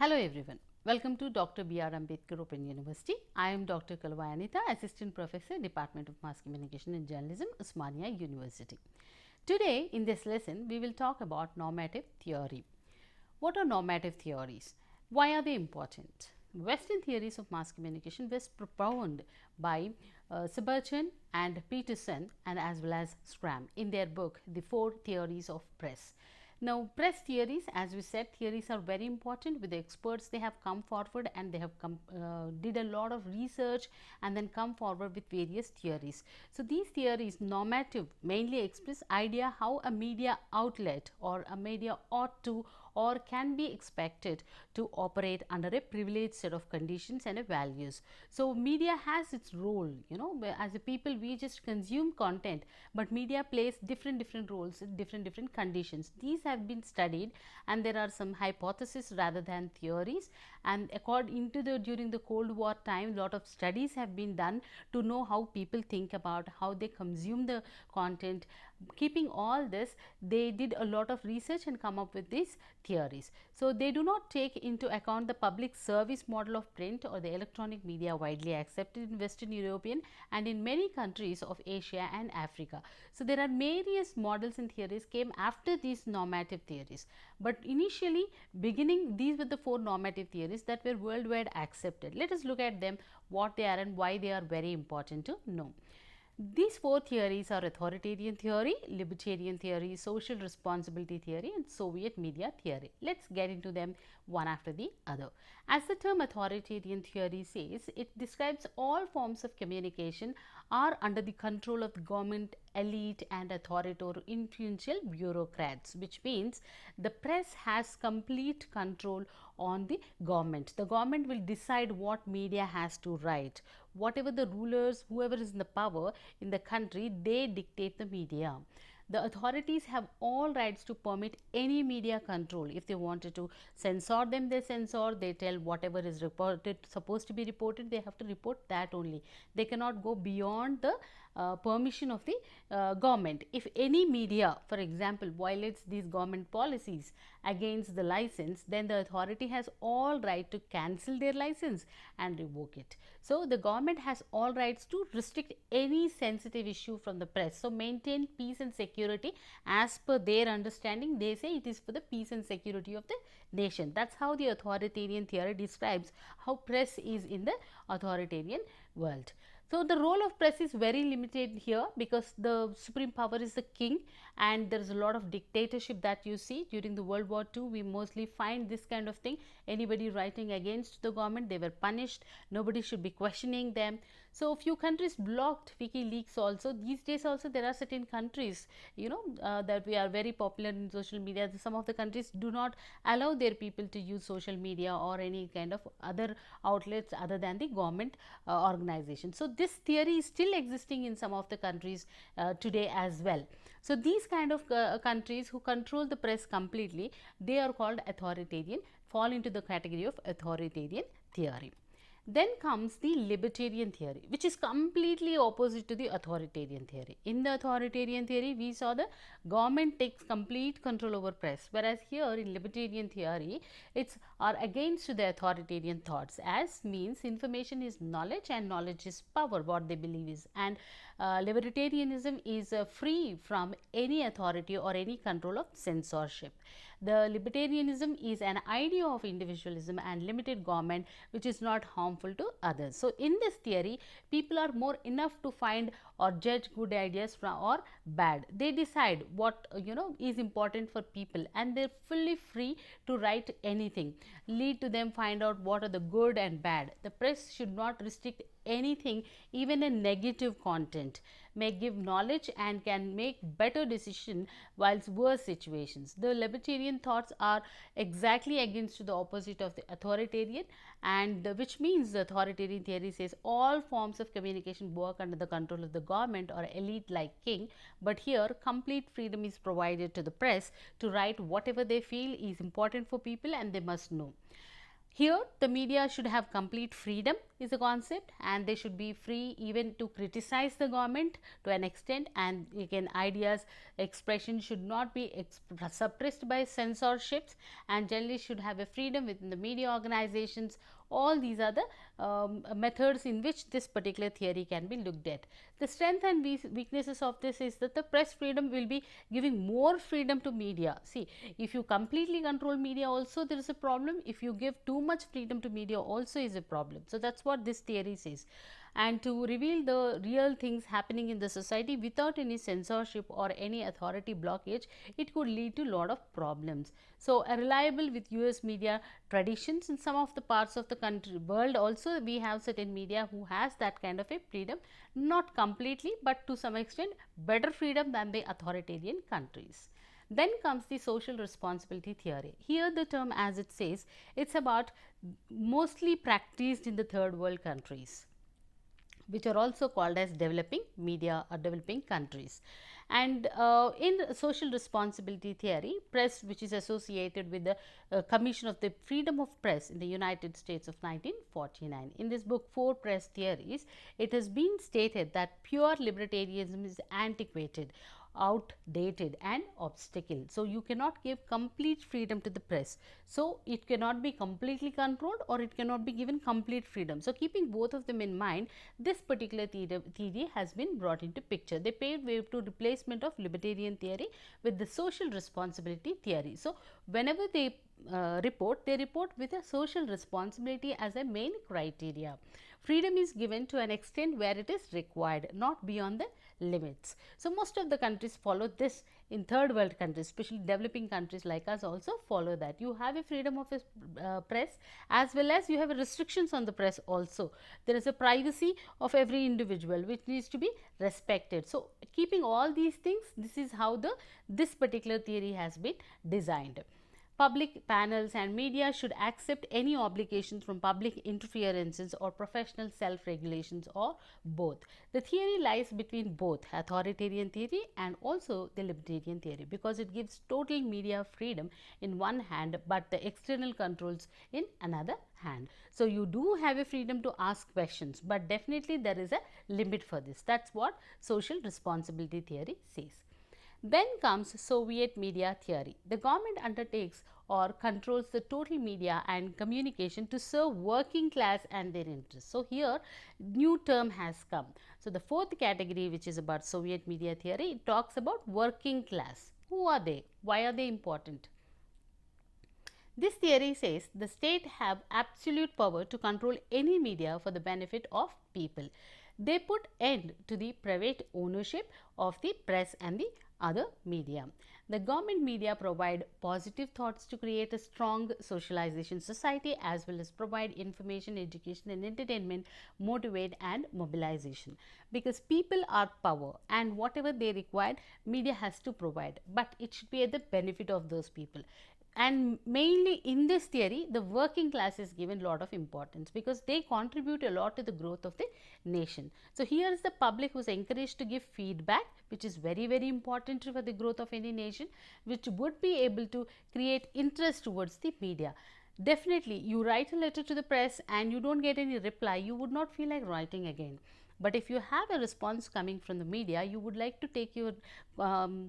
Hello everyone, welcome to Dr. B.R. Ambedkar Open University. I am Dr. Kalwayanita, Assistant Professor, Department of Mass Communication and Journalism, Osmania University. Today in this lesson, we will talk about normative theory. What are normative theories? Why are they important? Western theories of mass communication was propounded by Suburchan and Peterson and as well as Schramm in their book, The Four Theories of Press. Now, press theories, as we said, theories are very important. With the experts, they have come forward and they have did a lot of research and then come forward with various theories. So, these theories, normative, mainly express idea how a media outlet or a media ought to or can be expected to operate under a privileged set of conditions and values. So, media has its role, as a people we just consume content, but media plays different roles in different conditions. These have been studied and there are some hypotheses rather than theories, and according to during the Cold War time, lot of studies have been done to know how people think about how they consume the content. Keeping all this, they did a lot of research and come up with these theories. So, they do not take into account the public service model of print or the electronic media widely accepted in Western European and in many countries of Asia and Africa. So, there are various models and theories came after these normative theories, but initially beginning these were the four normative theories that were worldwide accepted. Let us look at them, what they are and why they are very important to know. These four theories are authoritarian theory, libertarian theory, social responsibility theory and Soviet media theory. Let us get into them one after the other. As the term authoritarian theory says, it describes all forms of communication are under the control of the government, elite and authority or influential bureaucrats, which means the press has complete control on the government. The government will decide what media has to write. Whatever the rulers, whoever is in the power in the country, they dictate the media. The authorities have all rights to permit any media control. If they wanted to censor them, they censor. They tell whatever is reported, supposed to be reported, they have to report that only. They cannot go beyond the permission of the government. If any media, for example, violates these government policies against the license, then the authority has all right to cancel their license and revoke it. So, the government has all rights to restrict any sensitive issue from the press. So, maintain peace and security as per their understanding. They say it is for the peace and security of the nation. That is how the authoritarian theory describes how press is in the authoritarian world. So, the role of press is very limited here because the supreme power is the king and there is a lot of dictatorship that you see during the World War II. We mostly find this kind of thing. Anybody writing against the government, they were punished. Nobody should be questioning them. So, few countries blocked WikiLeaks also. These days also there are certain countries, that we are very popular in social media. Some of the countries do not allow their people to use social media or any kind of other outlets other than the government organization. So, this theory is still existing in some of the countries today as well. So, these kind of countries who control the press completely, they are called authoritarian, fall into the category of authoritarian theory. Then comes the libertarian theory, which is completely opposite to the authoritarian theory. In the authoritarian theory, we saw the government takes complete control over press, whereas here in libertarian theory, it's are against the authoritarian thoughts, as means information is knowledge and knowledge is power, what they believe is, and libertarianism is free from any authority or any control of censorship. The libertarianism is an idea of individualism and limited government which is not harmful to others. So, in this theory, people are more enough to find or judge good ideas from or bad. They decide what is important for people and they are fully free to write anything. Lead to them find out what are the good and bad. The press should not restrict anything, even a negative content, may give knowledge and can make better decision whilst worse situations. The libertarian thoughts are exactly against the opposite of the authoritarian, and which means the authoritarian theory says all forms of communication work under the control of the government or elite like king, but here complete freedom is provided to the press to write whatever they feel is important for people and they must know. Here the media should have complete freedom is a concept, and they should be free even to criticize the government to an extent, and again ideas expression should not be suppressed by censorships, and journalists should have a freedom within the media organizations. All these are the methods in which this particular theory can be looked at. The strength and weaknesses of this is that the press freedom will be giving more freedom to media. See, if you completely control media also there is a problem, if you give too much freedom to media also is a problem. So, that is what this theory says. And to reveal the real things happening in the society without any censorship or any authority blockage, it could lead to lot of problems. So, a reliable with US media traditions in some of the parts of the country world also we have certain media who has that kind of a freedom, not completely but to some extent better freedom than the authoritarian countries. Then comes the social responsibility theory. Here the term, as it says, it's about mostly practiced in the third world countries, which are also called as developing media or developing countries. And in social responsibility theory, press, which is associated with the Commission of the Freedom of Press in the United States of 1949. In this book, Four Press Theories, it has been stated that pure libertarianism is antiquated, outdated and obstacle. So, you cannot give complete freedom to the press. So, it cannot be completely controlled or it cannot be given complete freedom. So, keeping both of them in mind, this particular theory has been brought into picture. They paved way to replacement of libertarian theory with the social responsibility theory. So, whenever they report with a social responsibility as a main criteria. Freedom is given to an extent where it is required, not beyond the limits. So, most of the countries follow this. In third world countries, especially developing countries like us also follow that. You have a freedom of press as well as you have restrictions on the press also. There is a privacy of every individual which needs to be respected. So, keeping all these things, this is how this particular theory has been designed. Public panels and media should accept any obligations from public interferences or professional self-regulations or both. The theory lies between both authoritarian theory and also the libertarian theory, because it gives total media freedom in one hand but the external controls in another hand. So, you do have a freedom to ask questions, but definitely there is a limit for this. That is what social responsibility theory says. Then comes Soviet media theory. The government undertakes or controls the total media and communication to serve working class and their interests. So, here new term has come. So, the fourth category, which is about Soviet media theory, it talks about working class. Who are they? Why are they important? This theory says the state have absolute power to control any media for the benefit of people. They put end to the private ownership of the press and the other media. The government media provide positive thoughts to create a strong socialization society, as well as provide information, education and entertainment, motivate and mobilization, because people are power and whatever they require, media has to provide, but it should be at the benefit of those people. And mainly in this theory, the working class is given a lot of importance, because they contribute a lot to the growth of the nation. So, here is the public who is encouraged to give feedback, which is very, very important for the growth of any nation, which would be able to create interest towards the media. Definitely, you write a letter to the press and you do not get any reply, you would not feel like writing again. But if you have a response coming from the media, you would like to take your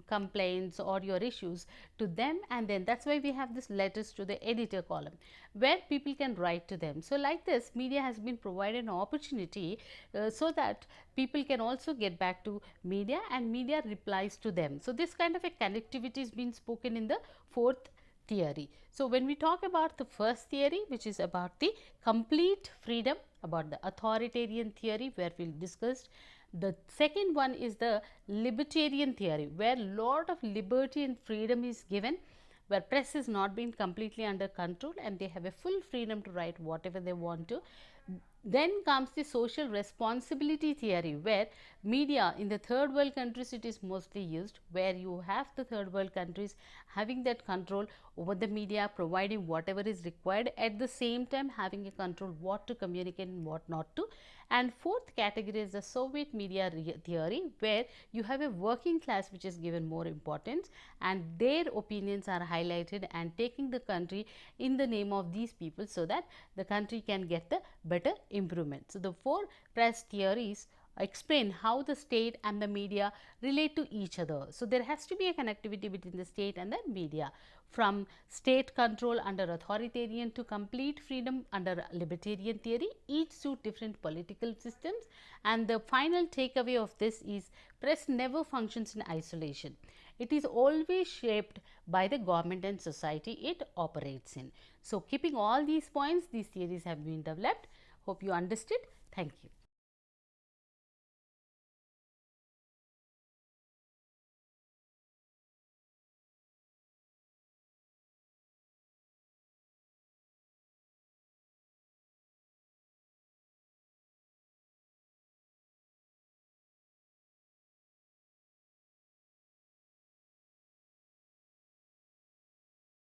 complaints or your issues to them, and then that is why we have this letters to the editor column where people can write to them. So, like this, media has been provided an opportunity so that people can also get back to media and media replies to them. So, this kind of a connectivity is being spoken in the fourth theory. So, when we talk about the first theory, which is about the complete freedom, about the authoritarian theory where we discussed. The second one is the libertarian theory, where lot of liberty and freedom is given, where press is not being completely under control and they have a full freedom to write whatever they want to. Then comes the social responsibility theory, where media in the third world countries it is mostly used, where you have the third world countries having that control over the media, providing whatever is required, at the same time having a control what to communicate and what not to, And fourth category is the Soviet media theory, where you have a working class which is given more importance and their opinions are highlighted and taking the country in the name of these people so that the country can get the better improvement. So, the four press theories explain how the state and the media relate to each other. So, there has to be a connectivity between the state and the media, from state control under authoritarian to complete freedom under libertarian theory. Each suit different political systems, and the final takeaway of this is press never functions in isolation. It is always shaped by the government and society it operates in. So, keeping all these points, these theories have been developed. Hope you understood. Thank you.